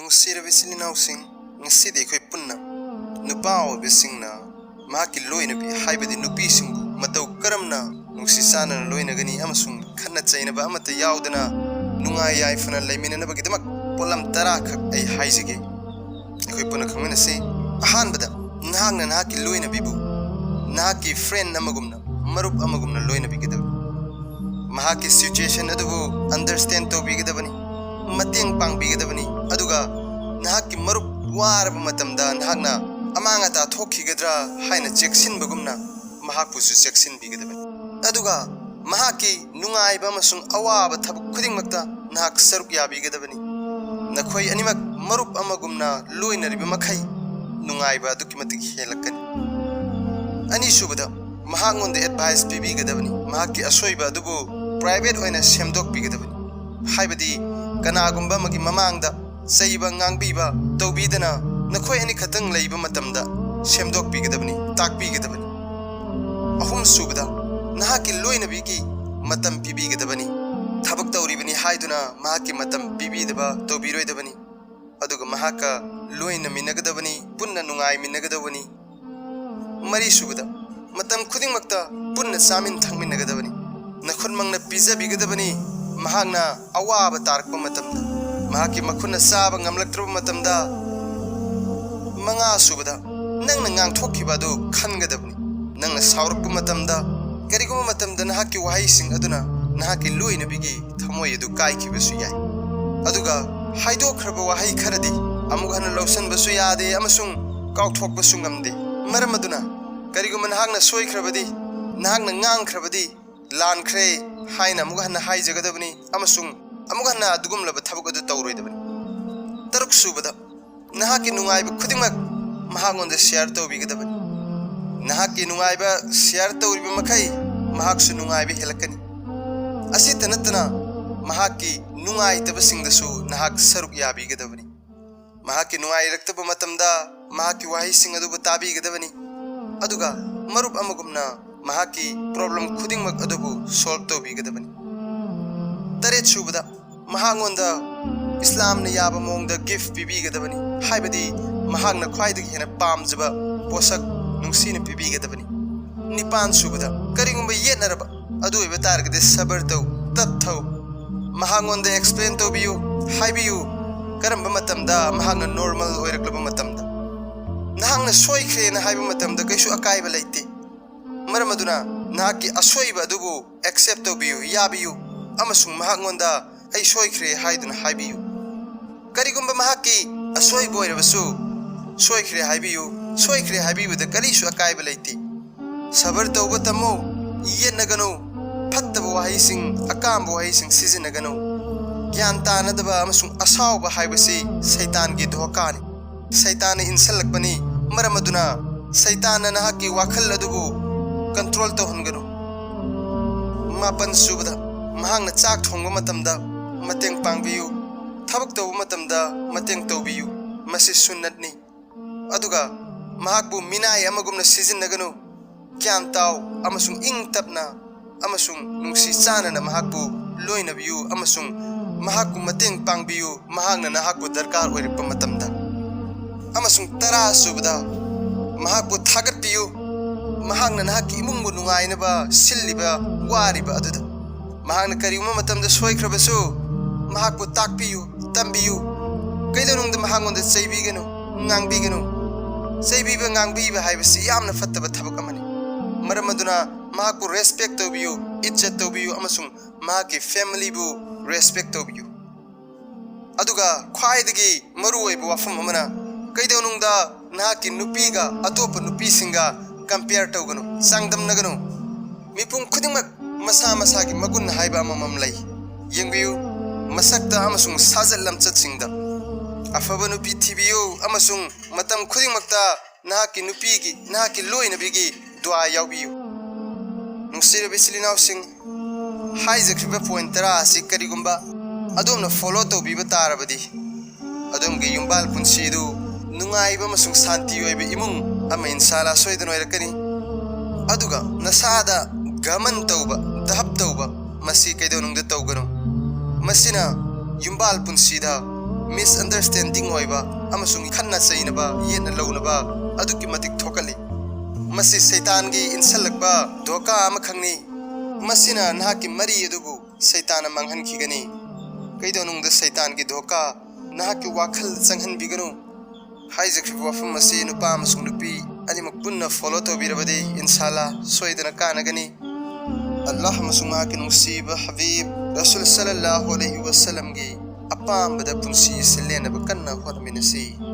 ꯅꯨꯡꯁꯤꯔꯕ ꯏꯆꯤꯜ ꯏꯅꯥꯎꯁꯤꯡ, ꯉꯁꯤꯗꯤ ꯑꯩꯈꯣꯏ ꯄꯨꯟꯅ ꯅꯨꯄꯥ ꯑꯣꯏꯕꯁꯤꯡꯅ ꯃꯍꯥꯛꯀꯤ ꯂꯣꯏꯅꯕꯤ ꯍꯥꯏꯕꯗꯤ ꯅꯨꯄꯤꯁꯤꯡꯕꯨ ꯃꯇꯧ ꯀꯔꯝꯅ ꯅꯨꯡꯁꯤ ꯆꯥꯟꯅꯅ ꯂꯣꯏꯅꯒꯅꯤ ꯑꯃꯁꯨꯡ ꯈꯠꯅ ꯆꯩꯅꯕ ꯑꯃꯠꯇ ꯌꯥꯎꯗꯅ ꯅꯨꯡꯉꯥꯏ ꯌꯥꯏꯐꯅ ꯂꯩꯃꯤꯟꯅꯅꯕꯒꯤꯗꯃꯛ ꯄꯣꯠꯂꯝ 10 ꯈꯛ ꯑꯩ ꯍꯥꯏꯖꯒꯦ꯫ ꯑꯩꯈꯣꯏ ꯄꯨꯟꯅ ꯈꯪꯃꯤꯟꯅꯁꯤ꯫ ꯑꯍꯥꯟꯕꯗ, ꯅꯍꯥꯛꯅ ꯅꯍꯥꯛꯀꯤ ꯂꯣꯏꯅꯕꯤꯕꯨ ꯅꯍꯥꯛꯀꯤ ꯐ꯭ꯔꯦꯟ ꯑꯃꯒꯨꯝꯅ, ꯃꯔꯨꯞ ꯑꯃꯒꯨꯝꯅ ꯂꯣꯏꯅꯕꯤꯒꯗꯕꯅꯤ꯫ ꯃꯍꯥꯛꯀꯤ ꯁꯤꯆꯨꯑꯦꯁꯟ ꯑꯗꯨꯕꯨ ꯑꯟꯗꯔꯁ꯭ꯇꯦꯟꯗ ꯇꯧꯕꯤꯒꯗꯕꯅꯤ, ꯃꯇꯦꯡ ꯄꯥꯡꯕꯤꯒꯗꯕꯅꯤ, ꯑꯗꯨꯒ ꯅꯍꯥꯛꯀꯤ ꯃꯔꯨꯞ ꯋꯥꯔꯕ ꯃꯇꯝꯗ ꯅꯍꯥꯛꯅ ꯑꯃꯥꯡ ꯑꯇꯥ ꯊꯣꯛꯈꯤꯒꯗ꯭ꯔꯥ ꯍꯥꯏꯅ ꯆꯦꯛꯁꯤꯟꯕꯒꯨꯝꯅ ꯃꯍꯥꯛꯄꯨꯁꯨ ꯆꯦꯛꯁꯤꯟꯕꯤꯒꯗꯕꯅꯤ꯫ ꯑꯗꯨꯒ ꯃꯍꯥꯛꯀꯤ ꯅꯨꯡꯉꯥꯏꯕ ꯑꯃꯁꯨꯡ ꯑꯋꯥꯕ ꯊꯕꯛ ꯈꯨꯗꯤꯡꯃꯛꯇ ꯅꯍꯥꯛ ꯁꯔꯨꯛ ꯌꯥꯕꯤꯒꯗꯕꯅꯤ꯫ ꯅꯈꯣꯏ ꯑꯅꯤꯃꯛ ꯃꯔꯨꯞ ꯑꯃꯒꯨꯝꯅ ꯂꯣꯏꯅꯔꯤꯕ ꯃꯈꯩ ꯅꯨꯡꯉꯥꯏꯕ ꯑꯗꯨꯛꯀꯤ ꯃꯇꯤꯛ ꯍꯦꯜꯂꯛꯀꯅꯤ꯫ ꯑꯅꯤꯁꯨꯕꯗ, ꯃꯍꯥꯛꯉꯣꯟꯗ ꯑꯦꯗꯚꯥꯏꯁ ꯄꯤꯕꯤꯒꯗꯕꯅꯤ, ꯃꯍꯥꯛꯀꯤ ꯑꯁꯣꯏꯕ ꯑꯗꯨꯕꯨ ꯄ꯭ꯔꯥꯏꯚꯦꯠ ꯑꯣꯏꯅ ꯁꯦꯝꯗꯣꯛꯄꯤꯒꯗꯕꯅꯤ꯫ ꯍꯥꯏꯕꯗꯤ ꯀꯅꯥꯒꯨꯝꯕ ꯑꯃꯒꯤ ꯃꯃꯥꯡꯗ ꯆꯩꯕ ꯉꯥꯡꯕꯤꯕ ꯇꯧꯕꯤꯗꯅ ꯅꯈꯣꯏ ꯑꯅꯤꯈꯛꯇꯪ ꯂꯩꯕ ꯃꯇꯝꯗ ꯁꯦꯝꯗꯣꯛꯄꯤꯒꯗꯕꯅꯤ, తాꯛꯄꯤꯒꯗꯕꯅꯤ꯫ ꯑꯍꯨꯝꯁꯨꯕꯗ, ꯅꯍꯥꯛꯀꯤ ꯂꯣꯏꯅꯕꯤꯒꯤ ꯃꯇꯝ ꯄꯤꯕꯤꯒꯗꯕꯅꯤ꯫ ꯊꯕꯛ ꯇꯧꯔꯤꯕꯅꯤ ꯍꯥꯏꯗꯨꯅ ꯃꯍꯥꯛꯀꯤ ꯃꯇꯝ ꯄꯤꯕꯤꯗꯕ ꯇꯧꯕꯤꯔꯣꯏꯗꯕꯅꯤ꯫ ꯑꯗꯨꯒ ꯃꯍꯥꯛꯀ ꯂꯣꯏꯅꯃꯤꯟꯅꯒꯗꯕꯅꯤ, ꯄꯨꯟꯅ ꯅꯨꯡꯉꯥꯏꯃꯤꯟꯅꯒꯗꯕꯅꯤ꯫ ꯃꯔꯤꯁꯨꯕꯗ, ꯃꯇꯝ ꯈꯨꯗꯤꯡꯃꯛꯇ ꯄꯨꯟꯅ ꯆꯥꯃꯤꯟ ꯊꯛꯃꯤꯟꯅꯒꯗꯕꯅꯤ, ꯅꯈꯨꯠꯃꯛꯅ ꯄꯤꯖꯕꯤꯒꯗꯕꯅꯤ꯫ ꯃꯍꯥꯛꯅ ꯑꯋꯥꯕ ꯇꯥꯔꯛꯄ ꯃꯇꯝꯗ, ꯃꯍꯥꯛꯀꯤ ꯃꯈꯨꯠꯅ ꯆꯥꯕ ꯉꯝꯂꯛꯇ꯭ꯔꯕ ꯃꯇꯝꯗ꯫ ꯃꯉꯥꯁꯨꯕꯗ, ꯅꯪꯅ ꯉꯥꯡꯊꯣꯛꯈꯤꯕ ꯑꯗꯨ ꯈꯟꯒꯗꯕꯅꯤ꯫ ꯅꯪꯅ ꯁꯥꯎꯔꯛꯄ ꯃꯇꯝꯗ, ꯀꯔꯤꯒꯨꯝꯕ ꯃꯇꯝꯗ ꯅꯍꯥꯛꯀꯤ ꯋꯥꯍꯩꯁꯤꯡ ꯑꯗꯨꯅ ꯅꯍꯥꯛꯀꯤ ꯂꯣꯏꯅꯕꯤꯒꯤ ꯊꯃꯣꯏ ꯑꯗꯨ ꯀꯥꯏꯈꯤꯕꯁꯨ ꯌꯥꯏ꯫ ꯑꯗꯨꯒ ꯍꯥꯏꯗꯣꯛꯈ꯭ꯔꯕ ꯋꯥꯍꯩ ꯈꯔꯗꯤ ꯑꯃꯨꯛ ꯍꯟꯅ ꯂꯧꯁꯤꯟꯕꯁꯨ ꯌꯥꯗꯦ ꯑꯃꯁꯨꯡ ꯀꯥꯎꯊꯣꯛꯄꯁꯨ ꯉꯝꯗꯦ꯫ ꯃꯔꯝ ꯑꯗꯨꯅ ꯀꯔꯤꯒꯨꯝꯕ ꯅꯍꯥꯛꯅ ꯁꯣꯏꯈ꯭ꯔꯕꯗꯤ, ꯅꯍꯥꯛꯅ ꯉꯥꯡꯈ꯭ꯔꯕꯗꯤ, ꯂꯥꯟꯈ꯭ꯔꯦ ꯍꯥꯏꯅ ꯑꯃꯨꯛ ꯍꯟꯅ ꯍꯥꯏꯖꯒꯗꯕꯅꯤ ꯑꯃꯁꯨꯡ ꯑꯃꯨꯛ ꯍꯟꯅ ꯑꯗꯨꯒꯨꯝꯂꯕ ꯊꯕꯛ ꯑꯗꯨ ꯇꯧꯔꯣꯏꯗꯕꯅꯤ꯫ ꯇꯔꯨꯛꯁꯨꯕꯗ, ꯅꯍꯥꯛꯀꯤ ꯅꯨꯡꯉꯥꯏꯕ ꯈꯨꯗꯤꯡꯃꯛ ꯃꯍꯥꯛꯉꯣꯟꯗ ꯁꯦꯌꯔ ꯇꯧꯕꯤꯒꯗꯕꯅꯤ꯫ ꯅꯍꯥꯛꯀꯤ ꯅꯨꯡꯉꯥꯏꯕ ꯁꯦꯌꯔ ꯇꯧꯔꯤꯕ ꯃꯈꯩ ꯃꯍꯥꯛꯁꯨ ꯅꯨꯡꯉꯥꯏꯕ ꯍꯦꯜꯂꯛꯀꯅꯤ꯫ ꯑꯁꯤꯇ ꯅꯠꯇꯅ ꯃꯍꯥꯛꯀꯤ ꯅꯨꯡꯉꯥꯏꯇꯕꯁꯤꯡꯗꯁꯨ ꯅꯍꯥꯛ ꯁꯔꯨꯛ ꯌꯥꯕꯤꯒꯗꯕꯅꯤ꯫ ꯃꯍꯥꯛꯀꯤ ꯅꯨꯡꯉꯥꯏꯔꯛꯇꯕ ꯃꯇꯝꯗ ꯃꯍꯥꯛꯀꯤ ꯋꯥꯍꯩꯁꯤꯡ ꯑꯗꯨꯕꯨ ꯇꯥꯕꯤꯒꯗꯕꯅꯤ, ꯑꯗꯨꯒ ꯃꯔꯨꯞ ꯑꯃꯒꯨꯝꯅ ꯃꯍꯥꯛꯀꯤ ꯄ꯭ꯔꯣꯕ꯭ꯂꯦꯝ ꯈꯨꯗꯤꯡꯃꯛ ꯑꯗꯨꯕꯨ ꯁꯣꯜꯕ ꯇꯧꯕꯤꯒꯗꯕꯅꯤ꯫ ꯇꯔꯦꯠꯁꯨꯕꯗ, ꯃꯍꯥꯛꯉꯣꯟꯗ ꯏꯁꯂꯥꯝꯅ ꯌꯥꯕ ꯃꯑꯣꯡꯗ ꯒꯤꯐꯠ ꯄꯤꯕꯤꯒꯗꯕꯅꯤ, ꯍꯥꯏꯕꯗꯤ ꯃꯍꯥꯛꯅ ꯈ꯭ꯋꯥꯏꯗꯒꯤ ꯍꯦꯟꯅ ꯄꯥꯝꯖꯕ ꯄꯣꯠꯁꯛ ꯅꯨꯡꯁꯤꯅ ꯄꯤꯕꯤꯒꯗꯕꯅꯤ꯫ ꯅꯤꯄꯥꯟꯁꯨꯕꯗ, ꯀꯔꯤꯒꯨꯝꯕ ꯌꯦꯠꯅꯔꯕ ꯑꯗꯨ ꯑꯣꯏꯕ ꯇꯥꯔꯒꯗꯤ ꯁꯕꯔ ꯇꯧ, ꯇꯞꯊꯧ꯫ ꯃꯍꯥꯛꯉꯣꯟꯗ ꯑꯦꯛꯁꯄ꯭ꯂꯦꯟ ꯇꯧꯕꯤꯌꯨ, ꯍꯥꯏꯕꯤꯌꯨ ꯀꯔꯝꯕ ꯃꯇꯝꯗ ꯃꯍꯥꯛꯅ ꯅꯣꯔꯃꯦꯜ ꯑꯣꯏꯔꯛꯂꯕ ꯃꯇꯝꯗ꯫ ꯅꯍꯥꯛꯅ ꯁꯣꯏꯈ꯭ꯔꯦꯅ ꯍꯥꯏꯕ ꯃꯇꯝꯗ ꯀꯩꯁꯨ ꯑꯀꯥꯏꯕ ꯂꯩꯇꯦ꯫ ꯃꯔꯝ ꯑꯗꯨꯅ ꯅꯍꯥꯛꯀꯤ ꯑꯁꯣꯏꯕ ꯑꯗꯨꯕꯨ ꯑꯦꯛꯁꯦꯞ ꯇꯧꯕꯤꯌꯨ, ꯌꯥꯕꯤꯌꯨ ꯑꯃꯁꯨꯡ ꯃꯍꯥꯛꯉꯣꯟꯗ ꯑꯩ ꯁꯣꯏꯈ꯭ꯔꯦ ꯍꯥꯏꯗꯨꯅ ꯍꯥꯏꯕꯤꯌꯨ꯫ ꯀꯔꯤꯒꯨꯝꯕ ꯃꯍꯥꯛꯀꯤ ꯑꯁꯣꯏꯕ ꯑꯣꯏꯔꯕꯁꯨ ꯁꯣꯏꯈ꯭ꯔꯦ ꯍꯥꯏꯕꯤꯌꯨ, ꯁꯣꯏꯈ꯭ꯔꯦ ꯍꯥꯏꯕꯤꯕꯗ ꯀꯔꯤꯁꯨ ꯑꯀꯥꯏꯕ ꯂꯩꯇꯦ꯫ ꯁꯕꯔ ꯇꯧꯕ ꯇꯝꯃꯨ, ꯌꯦꯠꯅꯒꯅꯨ, ꯐꯠꯇꯕ ꯋꯥꯍꯩꯁꯤꯡ, ꯑꯀꯥꯝꯕ ꯋꯥꯍꯩꯁꯤꯡ ꯁꯤꯖꯤꯟꯅꯒꯅꯨ꯫ ꯒ꯭ꯌꯥꯟ ꯇꯥꯅꯗꯕ ꯑꯃꯁꯨꯡ ꯑꯁꯥꯎꯕ ꯍꯥꯏꯕꯁꯤ ꯁꯩꯇꯥꯟꯒꯤ ꯙꯣꯀꯥꯅꯤ, ꯁꯩꯇꯥꯟꯅ ꯏꯟꯁꯤꯜꯂꯛꯄꯅꯤ꯫ ꯃꯔꯝ ꯑꯗꯨꯅ ꯁꯩꯇꯥꯟꯅ ꯅꯍꯥꯛꯀꯤ ꯋꯥꯈꯜ ꯑꯗꯨꯕꯨ ꯀꯟꯇ꯭ꯔꯣꯜ ꯇꯧꯍꯟꯒꯅꯨ꯫ ꯃꯥꯄꯟꯁꯨꯕꯗ, ꯃꯍꯥꯛꯅ ꯆꯥꯛ ꯊꯣꯡꯕ ꯃꯇꯝꯗ ꯃꯇꯦꯡ ꯄꯥꯡꯕꯤꯌꯨ, ꯊꯕꯛ ꯇꯧꯕ ꯃꯇꯝꯗ ꯃꯇꯦꯡ ꯇꯧꯕꯤꯌꯨ, ꯃꯁꯤ ꯁꯨꯟꯅꯠꯅꯤ꯫ ꯑꯗꯨꯒ ꯃꯍꯥꯛꯄꯨ ꯃꯤꯅꯥꯏ ꯑꯃꯒꯨꯝꯅ ꯁꯤꯖꯤꯟꯅꯒꯅꯨ꯫ ꯒ꯭ꯌꯥꯟ ꯇꯥꯎ ꯑꯃꯁꯨꯡ ꯏꯪ ꯇꯞꯅ ꯑꯃꯁꯨꯡ ꯅꯨꯡꯁꯤ ꯆꯥꯟꯅꯅ ꯃꯍꯥꯛꯄꯨ ꯂꯣꯏꯅꯕꯤꯌꯨ ꯑꯃꯁꯨꯡ ꯃꯍꯥꯛꯄꯨ ꯃꯇꯦꯡ ꯄꯥꯡꯕꯤꯌꯨ ꯃꯍꯥꯛꯅ ꯅꯍꯥꯛꯄꯨ ꯗꯔꯀꯥꯔ ꯑꯣꯏꯔꯛꯄ ꯃꯇꯝꯗ꯫ ꯑꯃꯁꯨꯡ 10ꯁꯨꯕꯗ, ꯃꯍꯥꯛꯄꯨ ꯊꯥꯒꯠꯄꯤꯌꯨ, ꯃꯍꯥꯛꯅ ꯅꯍꯥꯛꯀꯤ ꯏꯃꯨꯡꯕꯨ ꯅꯨꯡꯉꯥꯏꯅꯕ ꯁꯤꯜꯂꯤꯕ ꯋꯥꯔꯤꯕ ꯑꯗꯨꯗ꯫ ꯃꯍꯥꯛꯅ ꯀꯔꯤꯒꯨꯝꯕ ꯃꯇꯝꯗ ꯁꯣꯏꯈ꯭ꯔꯕꯁꯨ ꯃꯍꯥꯛꯄꯨ ꯇꯥꯛꯄꯤꯌꯨ, ꯇꯝꯕꯤꯌꯨ꯫ ꯀꯩꯗꯧꯅꯨꯡꯗ ꯃꯍꯥꯛꯉꯣꯟꯗ ꯆꯩꯕꯤꯒꯅꯨ, ꯉꯥꯡꯕꯤꯒꯅꯨ꯫ ꯆꯩꯕꯤꯕ ꯉꯥꯡꯕꯤꯕ ꯍꯥꯏꯕꯁꯤ ꯌꯥꯝꯅ ꯐꯠꯇꯕ ꯊꯕꯛ ꯑꯃꯅꯤ꯫ ꯃꯔꯝ ꯑꯗꯨꯅ ꯃꯍꯥꯛꯄꯨ ꯔꯦꯁꯄꯦꯛ ꯇꯧꯕꯤꯌꯨ, ꯏज्ꯖꯠ ꯇꯧꯕꯤꯌꯨ ꯑꯃꯁꯨꯡ ꯃꯍꯥꯛꯀꯤ ꯐꯦꯃꯤꯂꯤꯕꯨ ꯔꯦꯁꯄꯦꯛ ꯇꯧꯕꯤꯌꯨ꯫ ꯑꯗꯨꯒ ꯈ꯭ꯋꯥꯏꯗꯒꯤ ꯃꯔꯨꯑꯣꯏꯕ ꯋꯥꯐꯝ ꯑꯃꯅ, ꯀꯩꯗꯧꯅꯨꯡꯗ ꯅꯍꯥꯛꯀꯤ ꯅꯨꯄꯤꯒ ꯑꯇꯣꯞꯄ ꯅꯨꯄꯤꯁꯤꯡꯒ ꯀꯝꯄꯤꯌꯔ ꯇꯧꯒꯅꯨ, ꯆꯥꯡꯗꯝꯅꯒꯅꯨ꯫ ꯃꯤꯄꯨꯝ ꯈꯨꯗꯤꯡꯃꯛ ꯃꯁꯥ ꯃꯁꯥꯒꯤ ꯃꯒꯨꯟ ꯍꯥꯏꯕ ꯑꯃꯃꯝ ꯂꯩ꯫ ꯌꯦꯡꯕꯤꯌꯨ, ꯃꯁꯛꯇ ꯑꯃꯁꯨꯡ ꯁꯥꯖꯠ ꯂꯝꯆꯠꯁꯤꯡꯗ꯫ ꯑꯐꯕ ꯅꯨꯄꯤ ꯊꯤꯕꯤꯌꯨ ꯑꯃꯁꯨꯡ ꯃꯇꯝ ꯈꯨꯗꯤꯡꯃꯛꯇ ꯅꯍꯥꯛꯀꯤ ꯅꯨꯄꯤꯒꯤ, ꯅꯍꯥꯛꯀꯤ ꯂꯣꯏꯅꯕꯤꯒꯤ ꯗꯨआ ꯌꯥꯎꯕꯤꯌꯨ꯫ ꯅꯨꯡꯁꯤꯔꯕ ꯏꯆꯤꯜ ꯏꯅꯥꯎꯁꯤꯡ, ꯍꯥꯏꯖꯈ꯭ꯔꯤꯕ ꯄꯣꯏꯟꯠ 10 ꯑꯁꯤ ꯀꯔꯤꯒꯨꯝꯕ ꯑꯗꯣꯝꯅ ꯐꯣꯂꯣ ꯇꯧꯕꯤꯕ ꯇꯥꯔꯕꯗꯤ ꯑꯗꯣꯝꯒꯤ ꯌꯨꯝꯕꯥꯜ ꯄꯨꯟꯁꯤ ꯑꯗꯨ ꯅꯨꯡꯉꯥꯏꯕ ꯑꯃꯁꯨꯡ ꯁꯥꯟꯇꯤ ꯑꯣꯏꯕ ꯏꯃꯨꯡ ꯑꯃ ꯏꯟꯁꯥꯜꯂꯥ ꯁꯣꯏꯗꯅ ꯑꯣꯏꯔꯛꯀꯅꯤ꯫ ꯑꯗꯨꯒ ꯅꯁꯥꯗ ꯒꯃꯟ ꯇꯧꯕ, ꯙꯞ ꯇꯧꯕ ꯃꯁꯤ ꯀꯩꯗꯧꯅꯨꯡꯗ ꯇꯧꯒꯅꯨ꯫ ꯃꯁꯤꯅ ꯌꯨꯝꯕꯥꯜ ꯄꯨꯟꯁꯤꯗ misunderstanding oiba amasung khanna chainaba yena launaba aduki matik thokali masi satan gi insalakba doka ama khangni masina nahaki mari adubu satan manghan khigani kaidonung da satan gi doka nahaki wakhal changhan biganu haijak wafam masi nupa amasung nupi animak punna follow to birabadi inshallah soidana kanagani Allah amasung nahaki nusiba habib rasul sallallahu alaihi wasallam gi apam bada punsi selena bakanna hotminasi